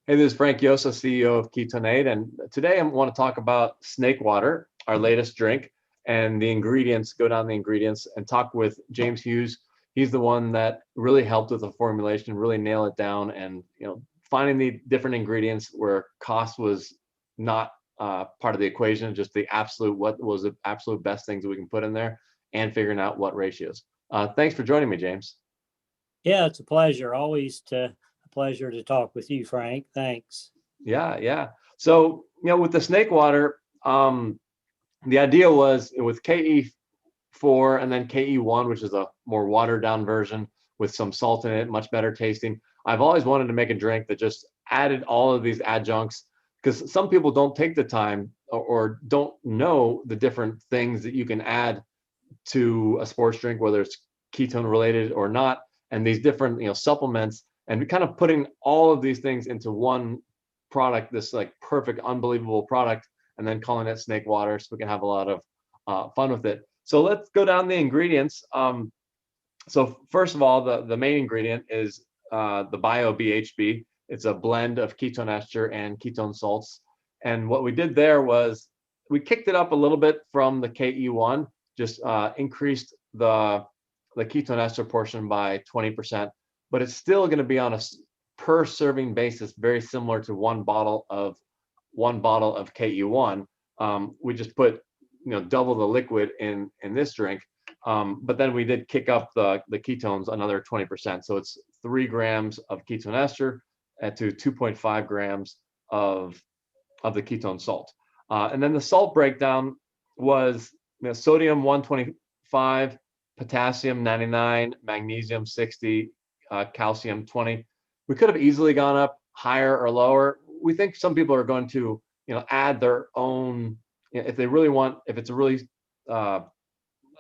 Hey, this is Frank Yosa, CEO of KetoneAid, and today I want to talk about SnakeWater, our latest drink, and the ingredients, go down the ingredients and talk with James Hughes. He's the one that really helped with the formulation, really nail it down, and finding the different ingredients where cost was not part of the equation, just the absolute, what was the absolute best things that we can put in there, and figuring out what ratios. Thanks for joining me, James. Yeah, it's a pleasure. A pleasure to talk with you, Frank. Thanks. Yeah. So, with the snake water, the idea was with KE4 and then KE1, which is a more watered down version with some salt in it, much better tasting. I've always wanted to make a drink that just added all of these adjuncts, because some people don't take the time or don't know the different things that you can add to a sports drink, whether it's ketone related or not, and these different supplements, and kind of putting all of these things into one product, this like perfect, unbelievable product, and then calling it snake water so we can have a lot of fun with it. So let's go down the ingredients. So first of all, the main ingredient is the BioBHB. It's a blend of ketone ester and ketone salts. And what we did there was we kicked it up a little bit from the KE1, just increased the ketone ester portion by 20%, but it's still going to be on a per serving basis, very similar to one bottle of KE1. We just put double the liquid in this drink, but then we did kick up the ketones another 20%. So it's 3 grams of ketone ester to 2.5 grams of the ketone salt. And then the salt breakdown was sodium 125, potassium 99, magnesium 60, calcium 20. We could have easily gone up higher or lower. We think some people are going to add their own, if they really want, if it's a really they're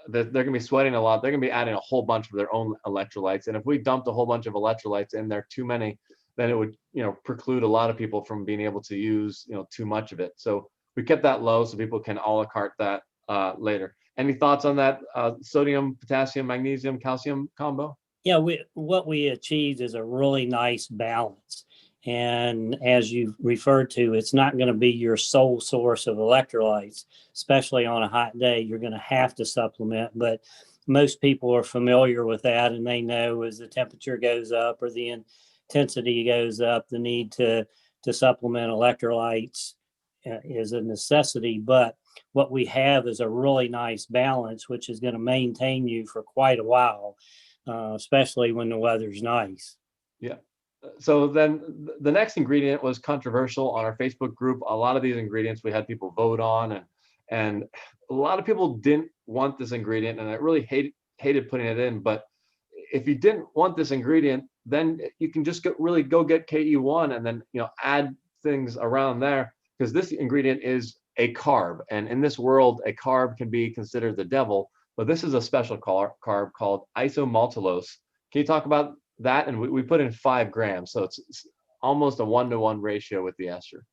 going to be sweating a lot, they're going to be adding a whole bunch of their own electrolytes. And if we dumped a whole bunch of electrolytes in there, too many, then it would preclude a lot of people from being able to use too much of it. So we kept that low so people can a la carte that later. Any thoughts on that sodium, potassium, magnesium, calcium combo? Yeah, what we achieved is a really nice balance. And as you referred to, it's not going to be your sole source of electrolytes, especially on a hot day. You're going to have to supplement, but most people are familiar with that, and they know as the temperature goes up or the intensity goes up, the need to supplement electrolytes is a necessity. But what we have is a really nice balance, which is going to maintain you for quite a while, especially when the weather's nice. Yeah. So then the next ingredient was controversial on our Facebook group. A lot of these ingredients we had people vote on, and a lot of people didn't want this ingredient, and I really hated putting it in. But if you didn't want this ingredient, then you can just go get KE1 and then add things around there, because this ingredient is a carb, and in this world a carb can be considered the devil, but this is a special carb called isomaltulose. Can you talk about that? And we put in 5 grams, so it's almost a 1-to-1 ratio with the ester.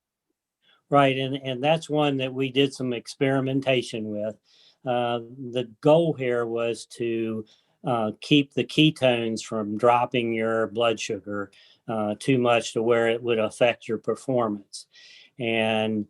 Right, and that's one that we did some experimentation with. The goal here was to keep the ketones from dropping your blood sugar too much to where it would affect your performance. And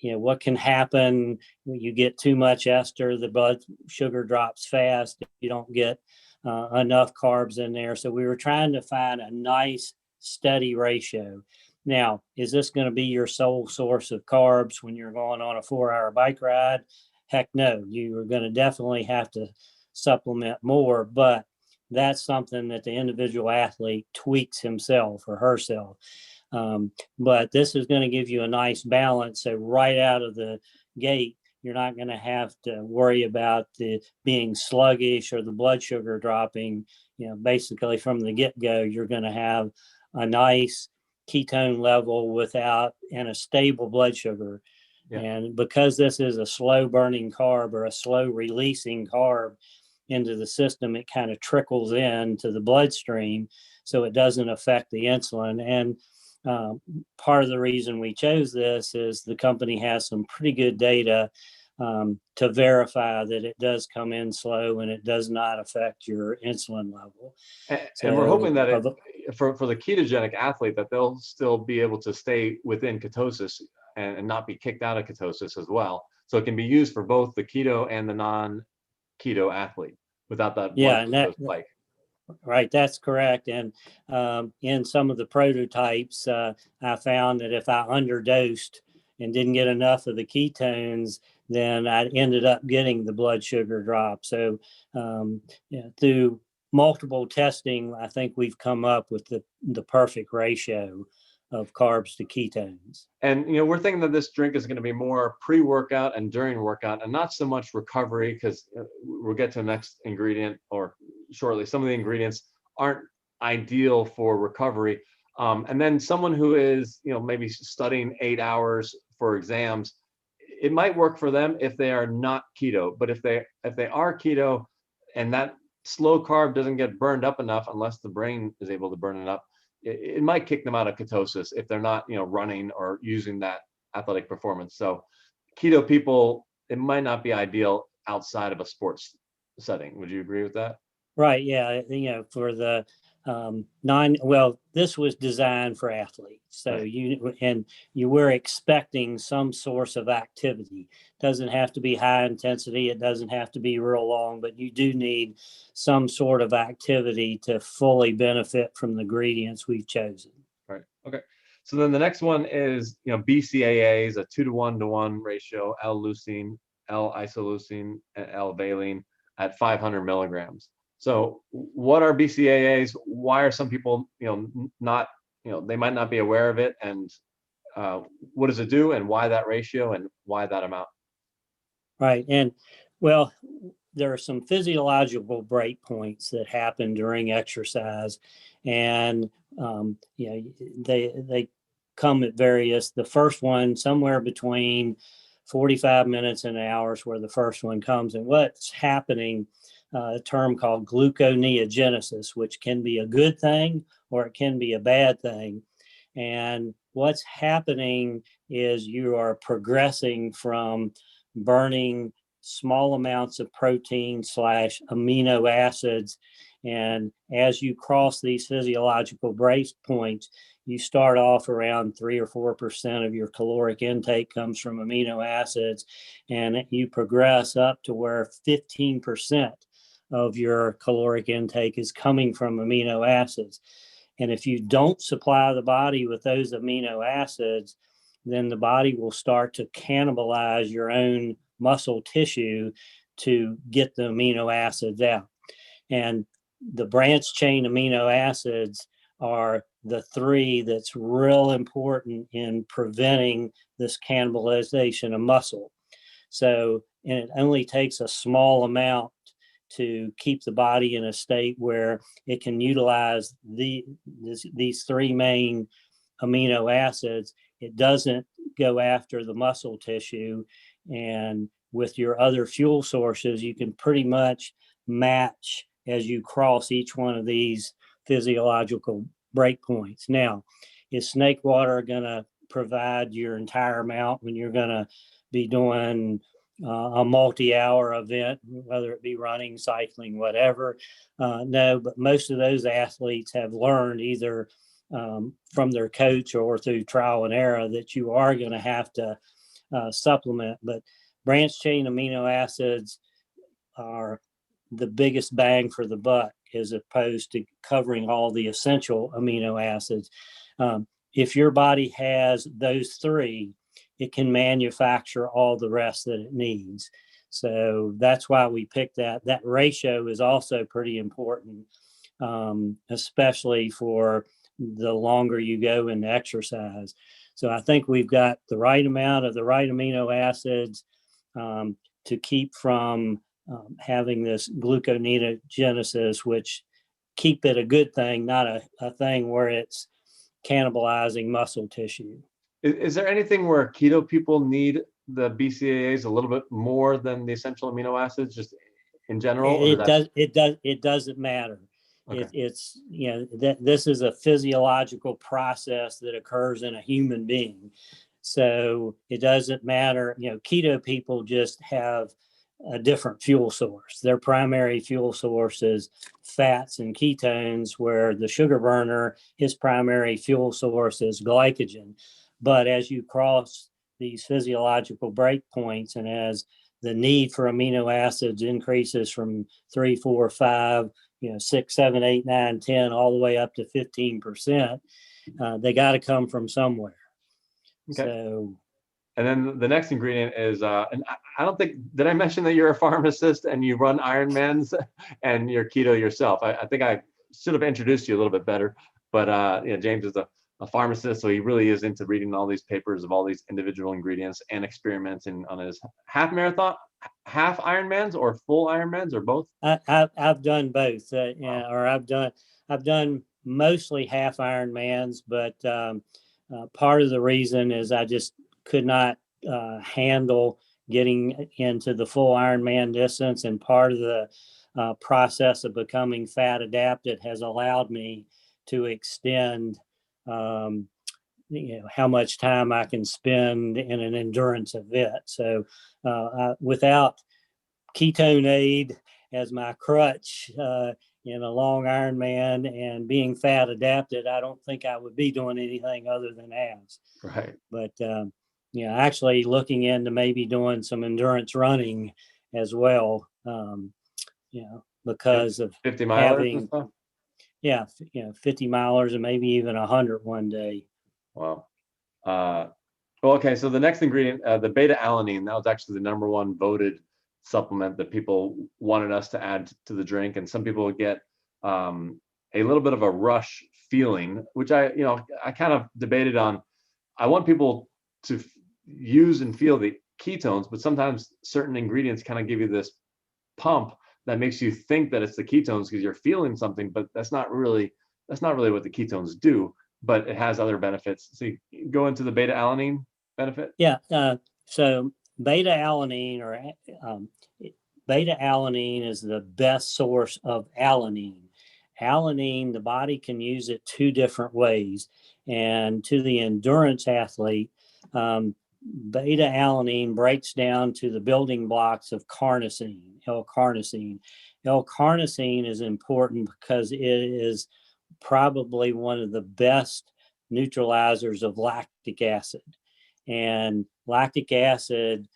what can happen when you get too much ester, the blood sugar drops fast. You don't get enough carbs in there. So we were trying to find a nice steady ratio. Now, is this going to be your sole source of carbs when you're going on a 4-hour bike ride? Heck no. You are going to definitely have to supplement more, but that's something that the individual athlete tweaks himself or herself. But this is going to give you a nice balance. So right out of the gate, you're not going to have to worry about the being sluggish or the blood sugar dropping. Basically from the get-go, you're going to have a nice ketone level and a stable blood sugar. Yeah. And because this is a slow burning carb or a slow releasing carb into the system, it kind of trickles into the bloodstream, so it doesn't affect the insulin. And part of the reason we chose this is the company has some pretty good data to verify that it does come in slow and it does not affect your insulin level. And we're hoping that for the ketogenic athlete, that they'll still be able to stay within ketosis and not be kicked out of ketosis as well. So it can be used for both the keto and the non-keto athlete without that Yeah, blood and glucose spike. right, that's correct. And in some of the prototypes, I found that if I underdosed and didn't get enough of the ketones, then I ended up getting the blood sugar drop. So through multiple testing, I think we've come up with the perfect ratio of carbs to ketones. And we're thinking that this drink is going to be more pre-workout and during workout, and not so much recovery, because we'll get to the next ingredient or shortly. Some of the ingredients aren't ideal for recovery. And then someone who is maybe studying 8 hours for exams, it might work for them if they are not keto. But if they are keto and that slow carb doesn't get burned up enough, unless the brain is able to burn it up, it might kick them out of ketosis if they're not running or using that athletic performance. So keto people, it might not be ideal outside of a sports setting. Would you agree with that? Right. Yeah. For the this was designed for athletes. So Right. you were expecting some source of activity. Doesn't have to be high intensity. It doesn't have to be real long, but you do need some sort of activity to fully benefit from the ingredients we've chosen. Right. Okay. So then the next one is, BCAAs, a 2-to-1 ratio, L-leucine, L-isoleucine, and L-valine at 500 milligrams. So what are BCAAs? Why are some people, not, they might not be aware of it, and what does it do, and why that ratio, and why that amount? Right. And well, there are some physiological breakpoints that happen during exercise, and they come at various. The first one somewhere between 45 minutes and an hour is where the first one comes, and what's happening. A term called gluconeogenesis, which can be a good thing or it can be a bad thing. And what's happening is you are progressing from burning small amounts of protein / amino acids. And as you cross these physiological break points, you start off around 3 or 4% of your caloric intake comes from amino acids, and you progress up to where 15% of your caloric intake is coming from amino acids. And if you don't supply the body with those amino acids, then the body will start to cannibalize your own muscle tissue to get the amino acids out. And the branched chain amino acids are the three that's real important in preventing this cannibalization of muscle. So, and it only takes a small amount to keep the body in a state where it can utilize these three main amino acids. It doesn't go after the muscle tissue. And with your other fuel sources, you can pretty much match as you cross each one of these physiological breakpoints. Now, is SnakeWater going to provide your entire amount when you're going to be doing a multi-hour event, whether it be running, cycling, whatever? No, but most of those athletes have learned either from their coach or through trial and error that you are going to have to supplement. But branched chain amino acids are the biggest bang for the buck as opposed to covering all the essential amino acids. If your body has those three, it can manufacture all the rest that it needs. So that's why we picked that. That ratio is also pretty important, especially for the longer you go into exercise. So I think we've got the right amount of the right amino acids to keep from having this gluconeogenesis, which keep it a good thing, not a thing where it's cannibalizing muscle tissue. Is there anything where keto people need the BCAAs a little bit more than the essential amino acids, just in general? It doesn't matter. Okay. It's this is a physiological process that occurs in a human being, so it doesn't matter. Keto people just have a different fuel source. Their primary fuel source is fats and ketones, where the sugar burner, his primary fuel source is glycogen. But as you cross these physiological breakpoints, and as the need for amino acids increases from 3, 4, 5, 6, 7, 8, 9, 10, all the way up to 15%, they got to come from somewhere. Okay. So, and then the next ingredient is, and I don't think, did I mention that you're a pharmacist and you run Ironmans and you're keto yourself? I think I should have introduced you a little bit better, but James is a pharmacist, so he really is into reading all these papers of all these individual ingredients and experimenting on his half Ironmans or full Ironmans or both. I've done both, or I've done mostly half Ironmans, but part of the reason is I just could not handle getting into the full Ironman distance, and part of the process of becoming fat adapted has allowed me to extend how much time I can spend in an endurance event. So without KetoneAid as my crutch in a long Ironman and being fat adapted, I don't think I would be doing anything other than abs. Right. But actually looking into maybe doing some endurance running as well, because of 50 milers having, and stuff? 50 milers and maybe even 100 one day. Wow. Well, okay. So the next ingredient, the beta-alanine, that was actually the #1 voted supplement that people wanted us to add to the drink. And some people would get a little bit of a rush feeling, which I kind of debated on. I want people to use and feel the ketones, but sometimes certain ingredients kind of give you this pump that makes you think that it's the ketones because you're feeling something, but that's not really what the ketones do, but it has other benefits. So you go into the beta-alanine benefit. Yeah. So beta-alanine is the best source of alanine. Alanine, the body can use it 2 different ways. And to the endurance athlete, beta-alanine breaks down to the building blocks of carnosine, L-Carnosine. L-Carnosine is important because it is probably one of the best neutralizers of lactic acid. And lactic acid,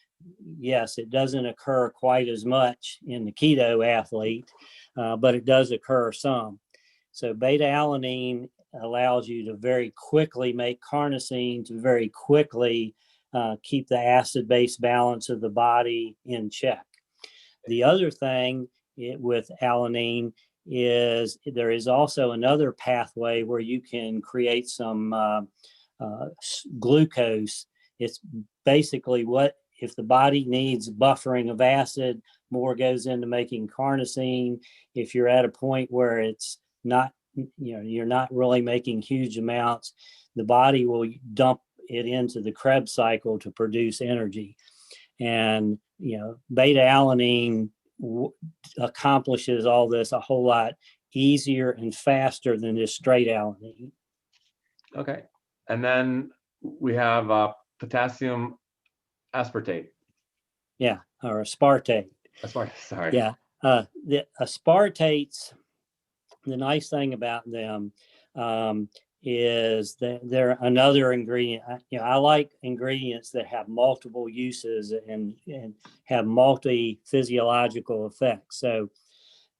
yes, it doesn't occur quite as much in the keto athlete, but it does occur some. So beta-alanine allows you to very quickly make carnosine, to very quickly keep the acid-base balance of the body in check. The other thing with alanine is there is also another pathway where you can create some glucose. It's basically what if the body needs buffering of acid, more goes into making carnosine. If you're at a point where it's not, you're not really making huge amounts, the body will dump it into the Krebs cycle to produce energy. And, beta-alanine accomplishes all this a whole lot easier and faster than just straight alanine. Okay. And then we have potassium aspartate. Yeah, or aspartate. Sorry. Yeah. The aspartates, the nice thing about them is that they're another ingredient. I like ingredients that have multiple uses and have multi-physiological effects. So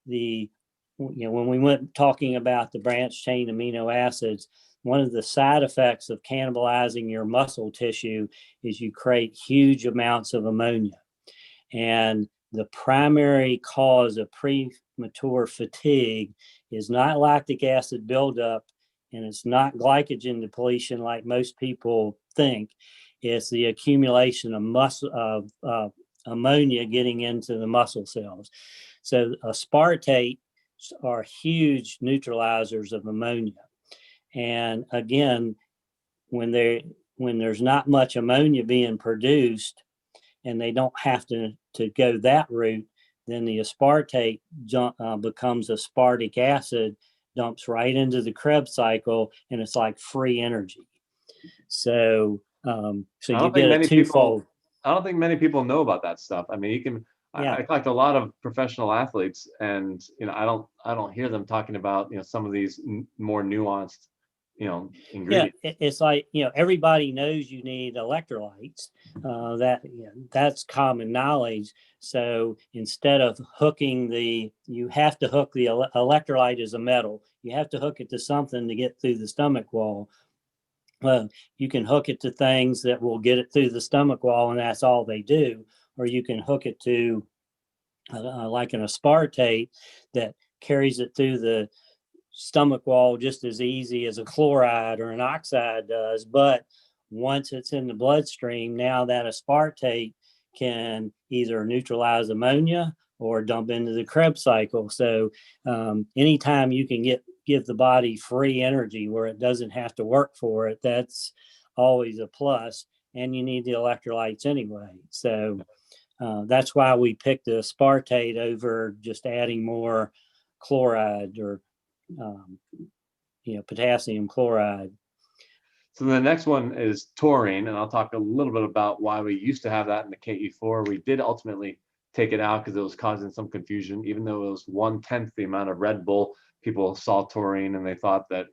when we went talking about the branched chain amino acids, one of the side effects of cannibalizing your muscle tissue is you create huge amounts of ammonia. And the primary cause of premature fatigue is not lactic acid buildup, and it's not glycogen depletion like most people think. It's the accumulation of ammonia getting into the muscle cells. So aspartates are huge neutralizers of ammonia. And again, when there's not much ammonia being produced and they don't have to go that route, then the aspartate becomes aspartic acid, dumps right into the Krebs cycle, and it's like free energy. So you get a twofold. I don't think many people know about that stuff. I mean, Yeah. I collect a lot of professional athletes, and I don't hear them talking about some of these more nuanced Yeah, ingredients. it's like, everybody knows you need electrolytes. That's common knowledge. So instead of you have to hook the electrolyte as a metal. You have to hook it to something to get through the stomach wall. Well, you can hook it to things that will get it through the stomach wall, and that's all they do. Or you can hook it to like an aspartate that carries it through the stomach wall just as easy as a chloride or an oxide does. But once it's in the bloodstream, now that aspartate can either neutralize ammonia or dump into the Krebs cycle. So anytime you can give the body free energy where it doesn't have to work for it, that's always a plus. And you need the electrolytes anyway. So that's why we picked the aspartate over just adding more chloride or potassium chloride. So the next one is taurine, and I'll talk a little bit about why we used to have that in the KE4. We did ultimately take it out because it was causing some confusion. Even though it was 1/10 the amount of Red Bull, people saw taurine and they thought that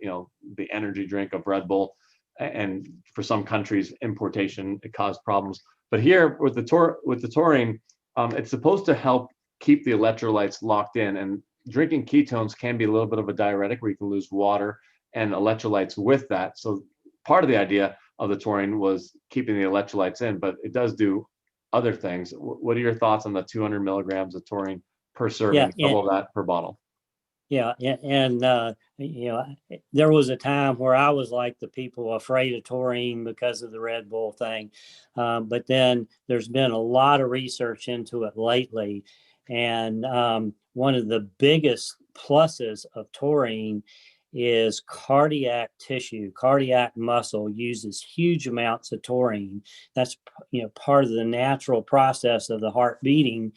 the energy drink of Red Bull, and for some countries importation, it caused problems. But here with the taurine, it's supposed to help keep the electrolytes locked in, and drinking ketones can be a little bit of a diuretic where you can lose water and electrolytes with that. So part of the idea of the taurine was keeping the electrolytes in, but it does do other things. What are your thoughts on the 200 milligrams of taurine per serving, double of that per bottle? Yeah, and there was a time where I was like the people afraid of taurine because of the Red Bull thing, but then there's been a lot of research into it lately, and one of the biggest pluses of taurine is cardiac tissue. Cardiac muscle uses huge amounts of taurine. That's part of the natural process of the heart beating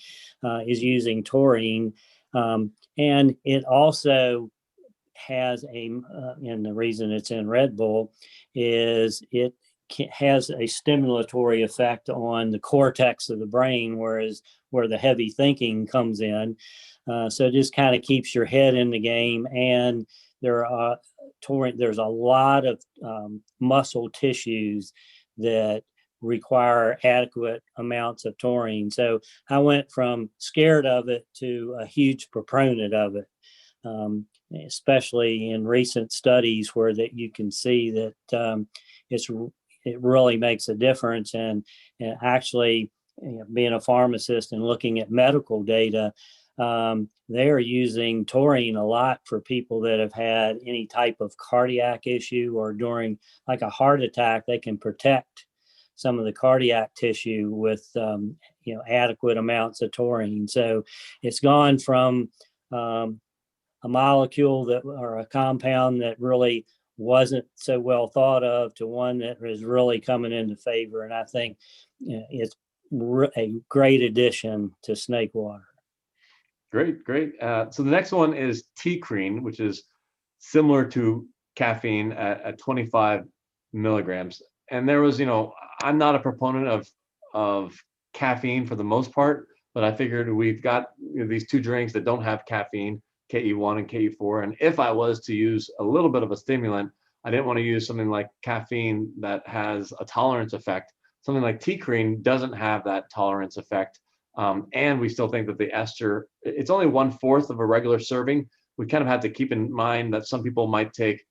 is using taurine. And it also has and the reason it's in Red Bull is it has a stimulatory effect on the cortex of the brain, whereas where the heavy thinking comes in. So it just kind of keeps your head in the game. And there's a lot of muscle tissues that require adequate amounts of taurine. So I went from scared of it to a huge proponent of it, especially in recent studies where that you can see that it really makes a difference. And actually, being a pharmacist and looking at medical data, they're using taurine a lot for people that have had any type of cardiac issue or during like a heart attack. They can protect some of the cardiac tissue with adequate amounts of taurine. So it's gone from a molecule or a compound that really wasn't so well thought of to one that is really coming into favor. And I think it's a great addition to SnakeWater. Great. So the next one is T-crine, which is similar to caffeine at 25 milligrams. And there was, I'm not a proponent of caffeine for the most part, but I figured we've got these two drinks that don't have caffeine, KE1 and KE4. And if I was to use a little bit of a stimulant, I didn't want to use something like caffeine that has a tolerance effect. Something like T-crine doesn't have that tolerance effect. And we still think that the ester, it's only 1/4 of a regular serving. We kind of have to keep in mind that some people might take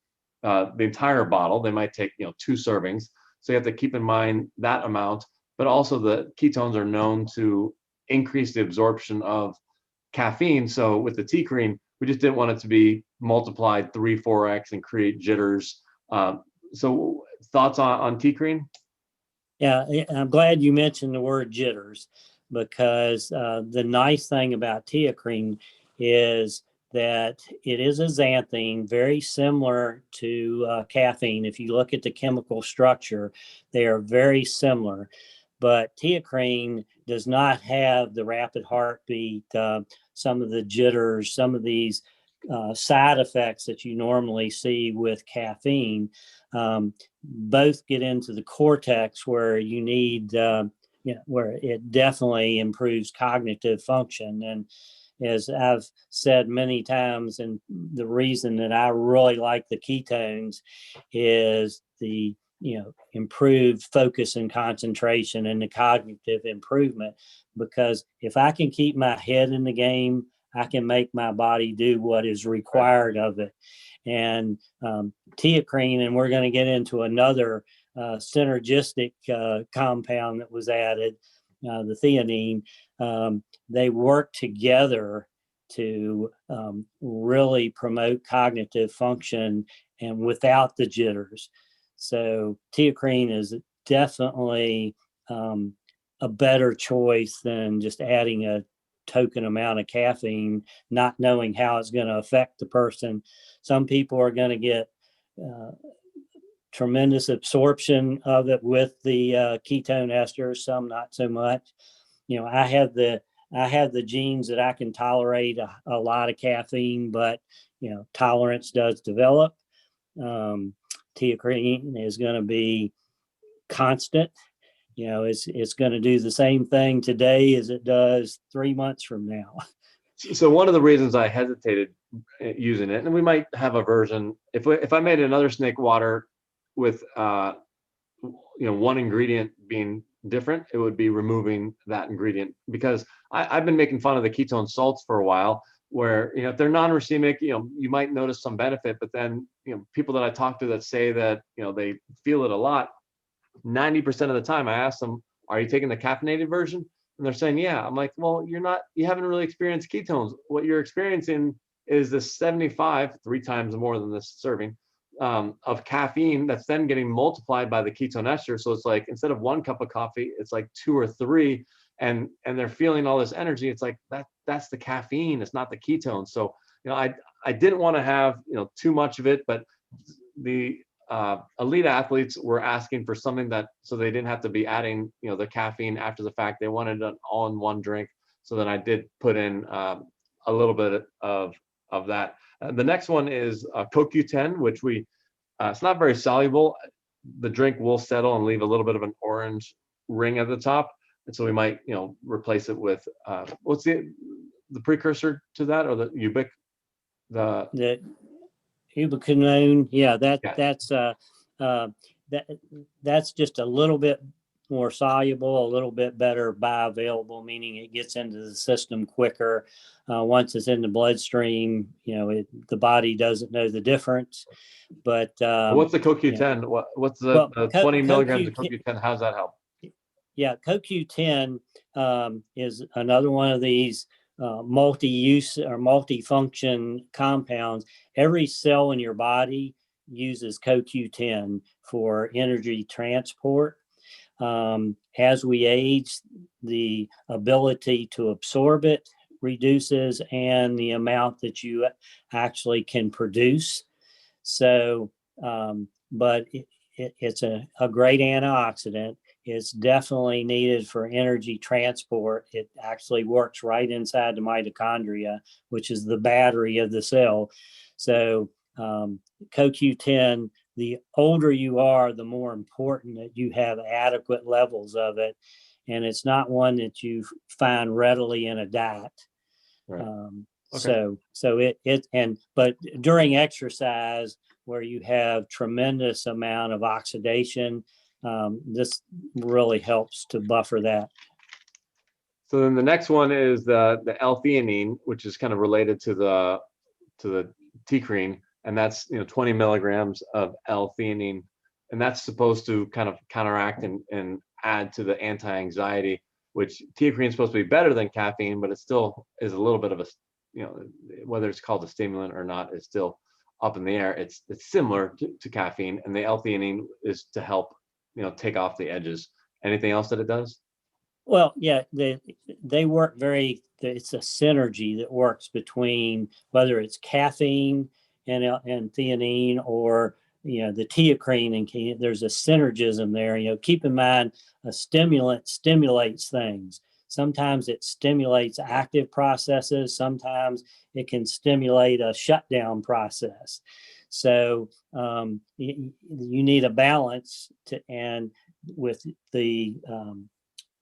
the entire bottle. They might take 2 servings. So you have to keep in mind that amount. But also the ketones are known to increase the absorption of caffeine. So with the T-crine, we just didn't want it to be multiplied 3-4x and create jitters. So thoughts on T-crine? Yeah, I'm glad you mentioned the word jitters, because the nice thing about T-crine is that it is a xanthine, very similar to caffeine. If you look at the chemical structure, they are very similar. But T-crine does not have the rapid heartbeat, some of the jitters, some of these side effects that you normally see with caffeine. Both get into the cortex where you need where it definitely improves cognitive function. And as I've said many times, and the reason that I really like the ketones is the improved focus and concentration and the cognitive improvement. Because if I can keep my head in the game, I can make my body do what is required of it. And teacrine, and we're going to get into another synergistic compound that was added, the theanine. They work together to really promote cognitive function and without the jitters. So teacrine is definitely a better choice than just adding a token amount of caffeine, not knowing how it's going to affect the person. Some people are going to get tremendous absorption of it with the ketone esters, some not so much. I have the genes that I can tolerate a lot of caffeine, but tolerance does develop. Teacrine is going to be constant. It's going to do the same thing today as it does 3 months from now. So one of the reasons I hesitated using it, and we might have a version, if I made another SnakeWater with one ingredient being different, it would be removing that ingredient, because I've been making fun of the ketone salts for a while, where if they're non-racemic, you might notice some benefit, but then people that I talk to that say that they feel it a lot, 90% of the time I ask them, are you taking the caffeinated version? And they're saying, yeah. I'm like, well, you haven't really experienced ketones. What you're experiencing is the 75, 3 times more than this serving, of caffeine that's then getting multiplied by the ketone ester. So it's like, instead of 1 cup of coffee, it's like 2 or 3, and they're feeling all this energy. It's like that's the caffeine. It's not the ketone. So I didn't want to have too much of it, but the elite athletes were asking for something so they didn't have to be adding the caffeine after the fact. They wanted an all-in-one drink. So then I did put in a little bit of that. The next one is CoQ10, which it's not very soluble. The drink will settle and leave a little bit of an orange ring at the top, and so we might replace it with what's the precursor to that, or the ubiquinone. Yeah, Yeah. that's just a little bit more soluble, a little bit better bioavailable, meaning it gets into the system quicker. Once it's in the bloodstream, the body doesn't know the difference. But what's the CoQ10? What's the 20 milligrams of CoQ10? How's that help? Yeah, CoQ10 is another one of these multi-use or multi-function compounds. Every cell in your body uses CoQ10 for energy transport. As we age, the ability to absorb it reduces, and the amount that you actually can produce. So, but it's a great antioxidant. It's definitely needed for energy transport. It actually works right inside the mitochondria, which is the battery of the cell. So CoQ10, the older you are, the more important that you have adequate levels of it. And it's not one that you find readily in a diet. Right. Okay. But during exercise, where you have tremendous amount of oxidation, this really helps to buffer that. So then the next one is the L-theanine, which is kind of related to the teacrine, and that's 20 milligrams of L-theanine, and that's supposed to kind of counteract and add to the anti-anxiety, which teacrine is supposed to be better than caffeine, but it still is a little bit of a whether it's called a stimulant or not is still up in the air. It's similar to caffeine, and the L-theanine is to help take off the edges. Anything else that it does? Well, yeah, they work it's a synergy that works between whether it's caffeine and theanine, or the teacrine, and there's a synergism there. Keep in mind, a stimulant stimulates things. Sometimes it stimulates active processes. Sometimes it can stimulate a shutdown process. So you need a balance and with the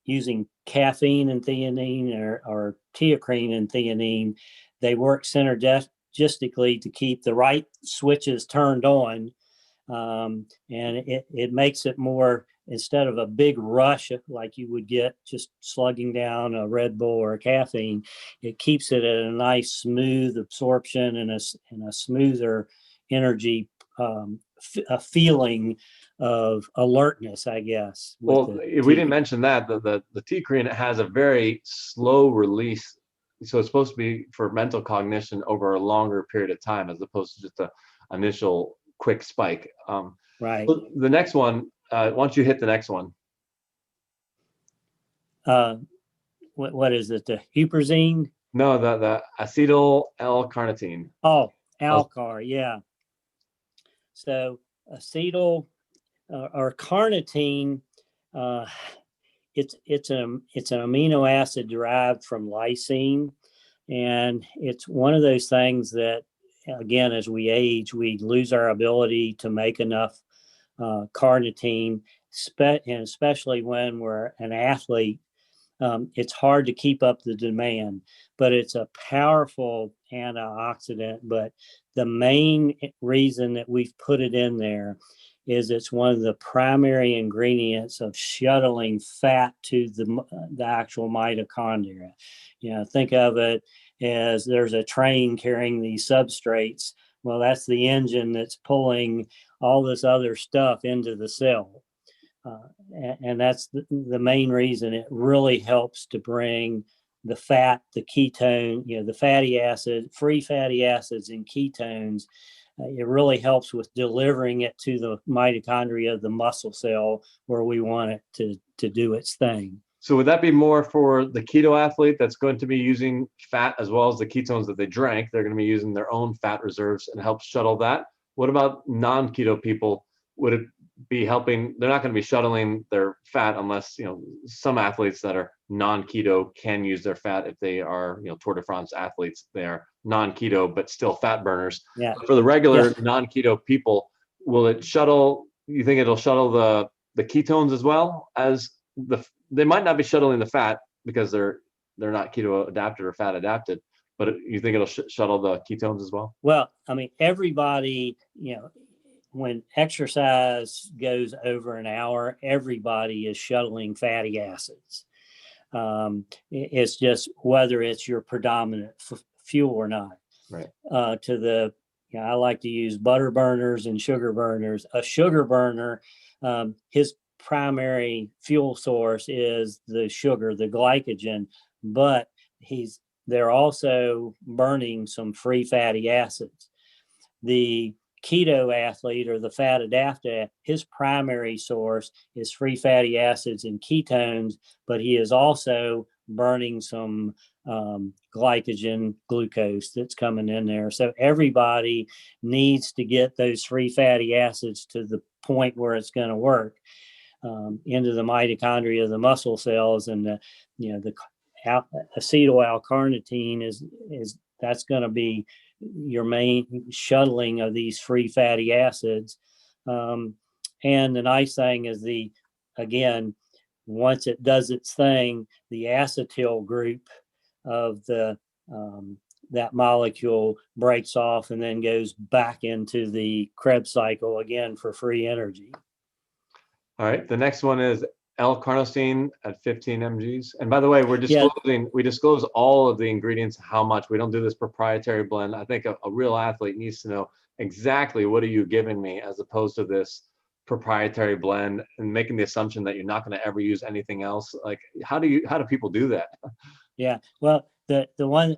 using caffeine and theanine or teocrine and theanine, they work synergistically to keep the right switches turned on. And it makes it more, instead of a big rush like you would get just slugging down a Red Bull or a caffeine, it keeps it at a nice smooth absorption and a smoother energy, a feeling of alertness, I guess. Well, we didn't mention that the teocrine has a very slow release, so it's supposed to be for mental cognition over a longer period of time as opposed to just a initial quick spike. Right. The next one, why don't you hit the next one? What is it? The huperzine? No, the Acetyl-L-Carnitine. Oh, L-Car, yeah. So acetyl or carnitine, it's an amino acid derived from lysine, and it's one of those things that, again, as we age, we lose our ability to make enough carnitine, and especially when we're an athlete. It's hard to keep up the demand, but it's a powerful antioxidant. But the main reason that we've put it in there is it's one of the primary ingredients of shuttling fat to the actual mitochondria. Think of it as there's a train carrying these substrates. Well, that's the engine that's pulling all this other stuff into the cell. And that's the main reason it really helps to bring the fat, the ketone, the fatty acid, free fatty acids and ketones. It really helps with delivering it to the mitochondria of the muscle cell where we want it to do its thing. So would that be more for the keto athlete that's going to be using fat as well as the ketones that they drank? They're going to be using their own fat reserves and help shuttle that. What about non-keto people? Would it be helping? They're not going to be shuttling their fat unless, some athletes that are non-keto can use their fat if they are, Tour de France athletes. They are non-keto, but still fat burners. Yeah. But for the regular non-keto people, will it shuttle? You think it'll shuttle the ketones as well as they might not be shuttling the fat because they're not keto adapted or fat adapted, but you think it'll shuttle the ketones as well? Well, I mean, everybody, when exercise goes over an hour, everybody is shuttling fatty acids. It's just whether it's your predominant fuel or not. Right. I like to use butter burners and sugar burners. A sugar burner, his primary fuel source is the sugar, the glycogen, but they're also burning some free fatty acids. The keto athlete or the fat adapted, his primary source is free fatty acids and ketones, but he is also burning some glycogen, glucose that's coming in there. So everybody needs to get those free fatty acids to the point where it's going to work into the mitochondria of the muscle cells, and the acetyl-L-Carnitine is that's going to be your main shuttling of these free fatty acids. And the nice thing is again, once it does its thing, the acetyl group of that molecule breaks off and then goes back into the Krebs cycle again for free energy. All right. The next one is L-Carnosine at 15 mgs. And by the way, we disclose all of the ingredients, how much. We don't do this proprietary blend. I think a real athlete needs to know exactly what are you giving me as opposed to this proprietary blend and making the assumption that you're not going to ever use anything else. Like, how do people do that? Yeah. Well, the one,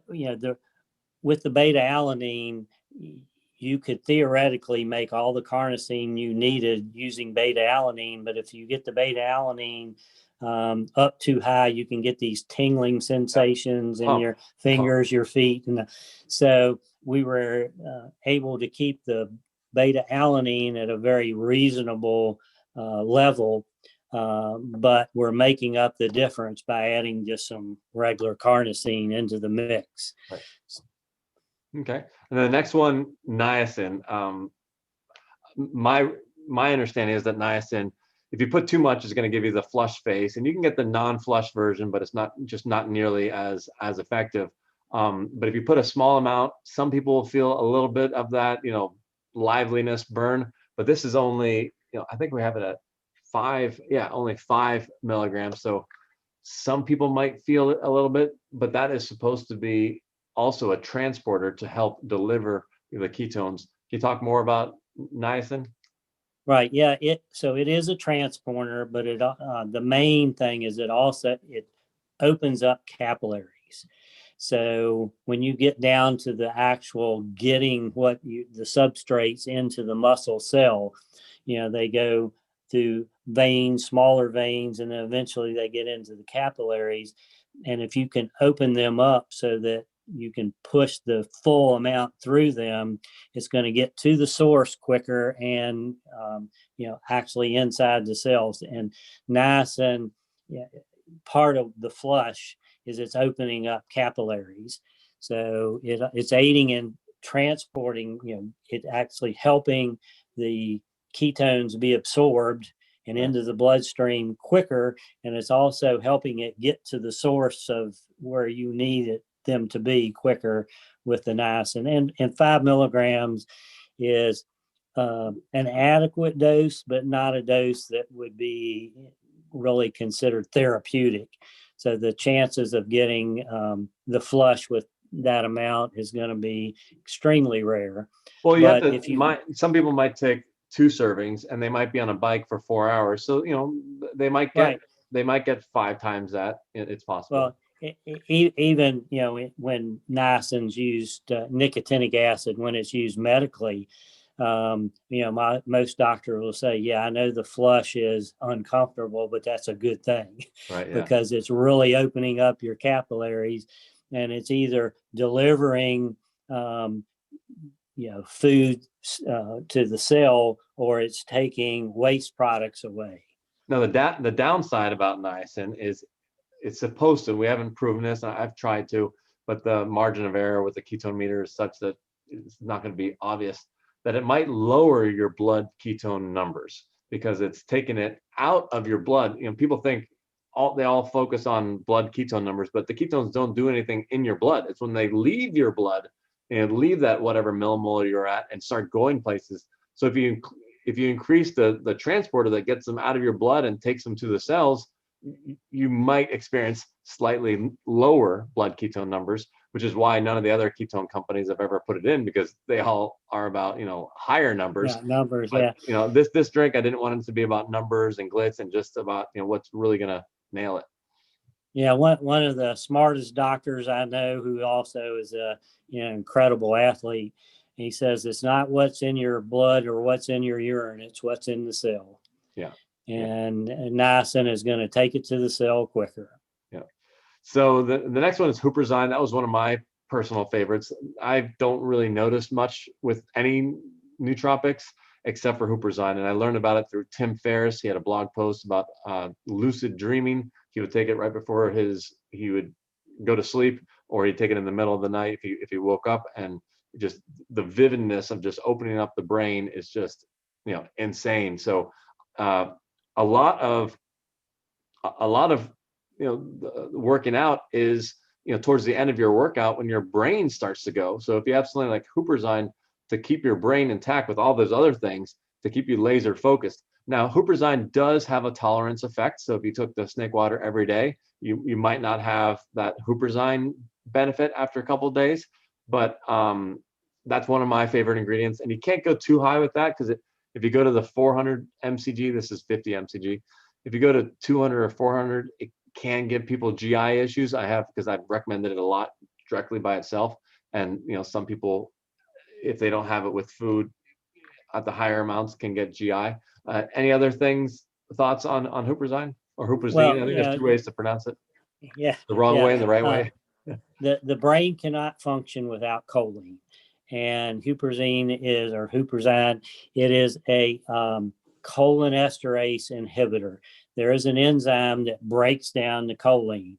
with the beta alanine, you could theoretically make all the carnosine you needed using beta alanine, but if you get the beta alanine up too high, you can get these tingling sensations in your fingers, your feet, and so we were able to keep the beta alanine at a very reasonable level, but we're making up the difference by adding just some regular carnosine into the mix. Right. Okay. And then the next one, niacin. My understanding is that niacin if you put too much, it's going to give you the flush face, and you can get the non-flush version, but it's not nearly as effective. But if you put a small amount, some people will feel a little bit of that, liveliness burn. But this is only, I think we have it at only 5 milligrams. So some people might feel it a little bit, but that is supposed to be also a transporter to help deliver the ketones. Can you talk more about niacin? Right. Yeah. So it is a transporter, but the main thing is it opens up capillaries. So when you get down to the actual getting the substrates into the muscle cell, they go through veins, smaller veins, and then eventually they get into the capillaries. And if you can open them up so that you can push the full amount through them, it's going to get to the source quicker and, actually inside the cells. And niacin, part of the flush is it's opening up capillaries. So it's aiding in transporting, it actually helping the ketones be absorbed and into the bloodstream quicker. And it's also helping it get to the source of where you need them to be quicker with the niacin. And 5 milligrams is an adequate dose, but not a dose that would be really considered therapeutic. So the chances of getting the flush with that amount is going to be extremely rare. Well, some people might take 2 servings and they might be on a bike for 4 hours. So, they might get 5 times that. It's possible. Well, even, when niacin's used, nicotinic acid, when it's used medically, most doctors will say, yeah, I know the flush is uncomfortable, but that's a good thing, right? Yeah. Because it's really opening up your capillaries, and it's either delivering, food to the cell, or it's taking waste products away. Now, the downside about niacin is it's supposed to, we haven't proven this, I've tried to, but the margin of error with the ketone meter is such that it's not going to be obvious, that it might lower your blood ketone numbers because it's taking it out of your blood. People think they all focus on blood ketone numbers, but the ketones don't do anything in your blood. It's when they leave your blood and leave that whatever millimolar you're at and start going places. So if you increase the transporter that gets them out of your blood and takes them to the cells, you might experience slightly lower blood ketone numbers, which is why none of the other ketone companies have ever put it in, because they all are about, higher numbers. But, this drink, I didn't want it to be about numbers and glitz and just about, what's really going to nail it. Yeah, one of the smartest doctors I know, who also is a incredible athlete, he says it's not what's in your blood or what's in your urine, it's what's in the cell. Yeah. And niacin is going to take it to the cell quicker. Yeah. So the next one is huperzine. That was one of my personal favorites. I don't really notice much with any nootropics except for huperzine, and I learned about it through Tim Ferriss. He had a blog post about lucid dreaming. He would take it right before he would go to sleep, or he'd take it in the middle of the night if he woke up, and just the vividness of just opening up the brain is just insane. So a lot of working out is towards the end of your workout when your brain starts to go. So if you have something like huperzine to keep your brain intact with all those other things to keep you laser focused. Now, huperzine does have a tolerance effect. So if you took the SnakeWater every day, you might not have that huperzine benefit after a couple of days. But that's one of my favorite ingredients. And you can't go too high with that, because if you go to the 400 mcg, this is 50 mcg. If you go to 200 or 400, it can give people GI issues. I have, because I've recommended it a lot directly by itself. And some people, if they don't have it with food at the higher amounts, can get GI. Any other thoughts on huperzine or huperzine? Well, I think there's 2 ways to pronounce it. Yeah. The wrong way and the right way. The brain cannot function without choline, and huperzine it is a cholinesterase inhibitor. There is an enzyme that breaks down the choline.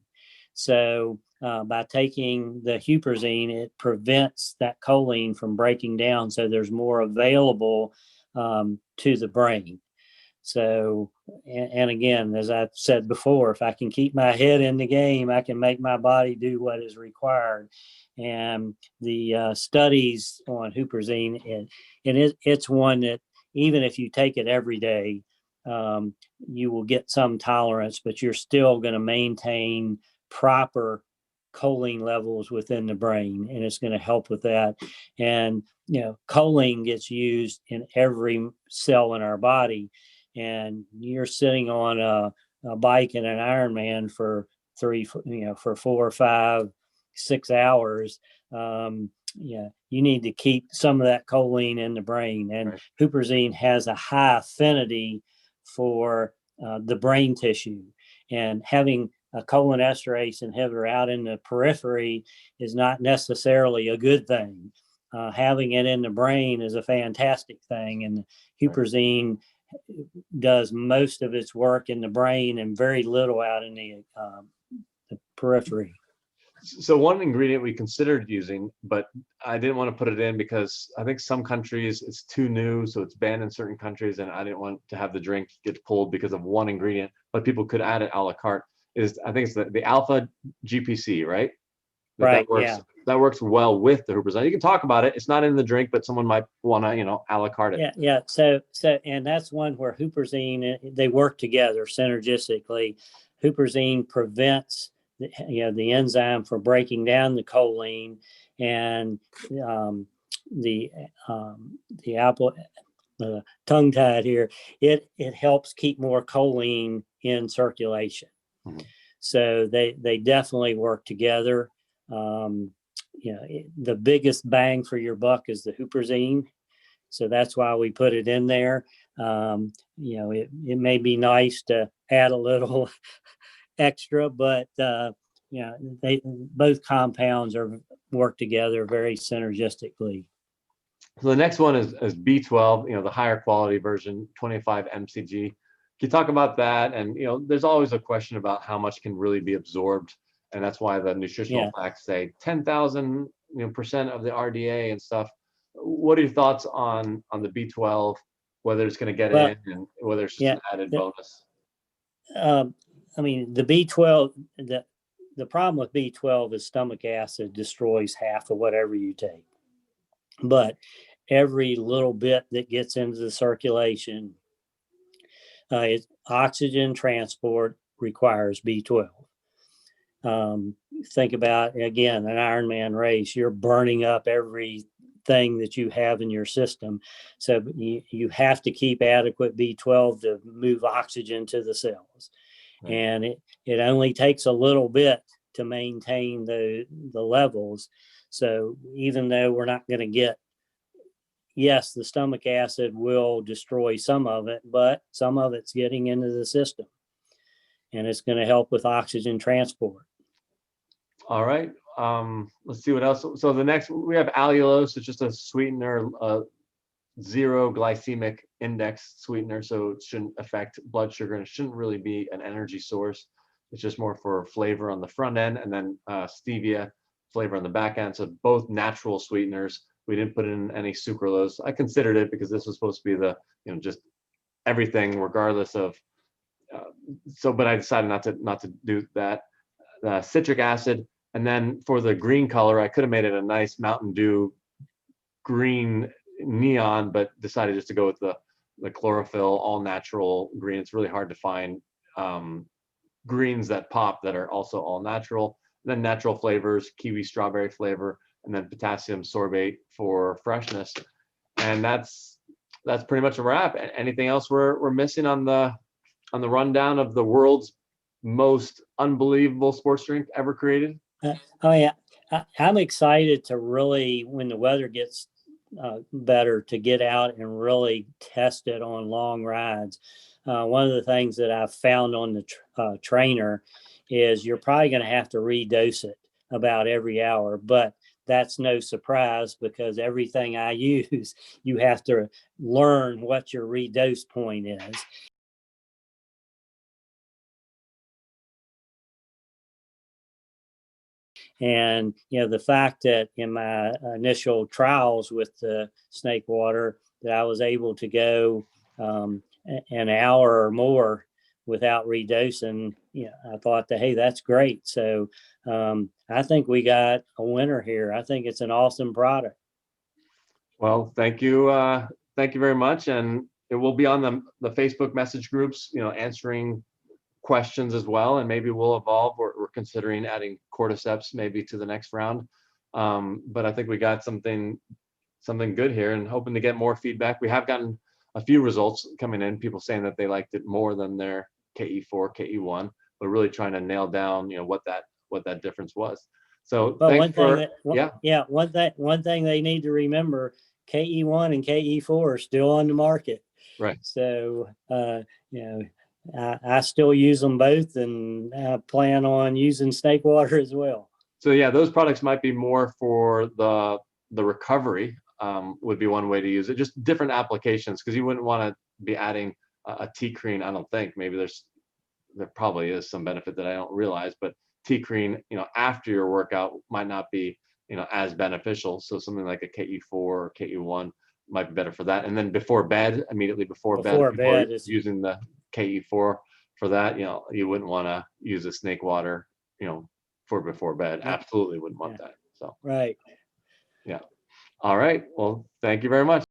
So by taking the huperzine, it prevents that choline from breaking down, so there's more available to the brain. So, and again, as I've said before, if I can keep my head in the game, I can make my body do what is required. And the studies on huperzine, it's one that even if you take it every day, you will get some tolerance, but you're still going to maintain proper choline levels within the brain, and it's going to help with that. And choline gets used in every cell in our body, and you're sitting on a bike in an Ironman for 4 or 5, 6 hours. You need to keep some of that choline in the brain, and Right. huperzine has a high affinity for the brain tissue, and having a cholinesterase inhibitor out in the periphery is not necessarily a good thing. Having it in the brain is a fantastic thing, and huperzine does most of its work in the brain and very little out in the periphery. So one ingredient we considered using, but I didn't want to put it in because I think some countries it's too new, so it's banned in certain countries, and I didn't want to have the drink get pulled because of one ingredient, but people could add it a la carte. I think it's the alpha GPC, right? Right. That works. Yeah. That works well with the huperzine. You can talk about it. It's not in the drink, but someone might want to, a la carte it. Yeah. Yeah. So, and that's one where huperzine, they work together synergistically. Huperzine prevents the enzyme from breaking down the choline, and the apple tongue tied here. It helps keep more choline in circulation. Mm-hmm. So they definitely work together. The biggest bang for your buck is the huperzine. So that's why we put it in there. It may be nice to add a little extra, but both compounds work together very synergistically. So the next one is B12, the higher quality version, 25 mcg. Can you talk about that? And there's always a question about how much can really be absorbed, and that's why the nutritional facts say 10,000% of the RDA and stuff. What are your thoughts on the B12, whether it's going to get in and whether it's just an added bonus? I mean, the B12, the problem with B12 is stomach acid destroys half of whatever you take. But every little bit that gets into the circulation, oxygen transport requires B12. Think about, again, an Ironman race. You're burning up everything that you have in your system. So you have to keep adequate B12 to move oxygen to the cells. Right. And it only takes a little bit to maintain the levels. So even though we're not going to get, yes, the stomach acid will destroy some of it, but some of it's getting into the system, and it's going to help with oxygen transport. All right. Let's see what else. So the next, we have allulose. It's just a sweetener, zero glycemic index sweetener, so it shouldn't affect blood sugar, and it shouldn't really be an energy source. It's just more for flavor on the front end, and then stevia flavor on the back end. So both natural sweeteners. We didn't put in any sucralose. I considered it because this was supposed to be the just everything regardless of. But I decided not to do that. Citric acid, and then for the green color, I could have made it a nice Mountain Dew green neon, but decided just to go with the chlorophyll all natural green. It's really hard to find greens that pop that are also all natural. And then natural flavors, kiwi strawberry flavor, and then potassium sorbate for freshness. And that's pretty much a wrap. Anything else we're missing on the rundown of the world's most unbelievable sports drink ever created? Oh yeah, I'm excited to really, when the weather gets better, to get out and really test it on long rides. One of the things that I've found on the trainer is you're probably going to have to redose it about every hour, but that's no surprise because everything I use, you have to learn what your redose point is. And, the fact that in my initial trials with the SnakeWater that I was able to go an hour or more without redosing, I thought that, hey, that's great. So I think we got a winner here. I think it's an awesome product. Well, thank you. Thank you very much. And it will be on the Facebook message groups, answering questions as well. And maybe we'll evolve. We're considering adding cordyceps maybe to the next round. But I think we got something good here, and hoping to get more feedback. We have gotten a few results coming in, people saying that they liked it more than their KE4, KE1, but really trying to nail down, what that difference was. So But thanks one thing they need to remember, KE1 and KE4 are still on the market. Right. So, I still use them both, and plan on using SnakeWater as well. So yeah, those products might be more for the recovery, would be one way to use it. Just different applications, because you wouldn't want to be adding a T-crine. I don't think. Maybe there probably is some benefit that I don't realize, but T-crine, after your workout might not be, as beneficial. So something like a KE4 or KE1 might be better for that. And then before bed, immediately before bed, using the KE4 for that, you wouldn't want to use a SnakeWater, for before bed. Absolutely wouldn't want that. So right. yeah. All right. Well, thank you very much.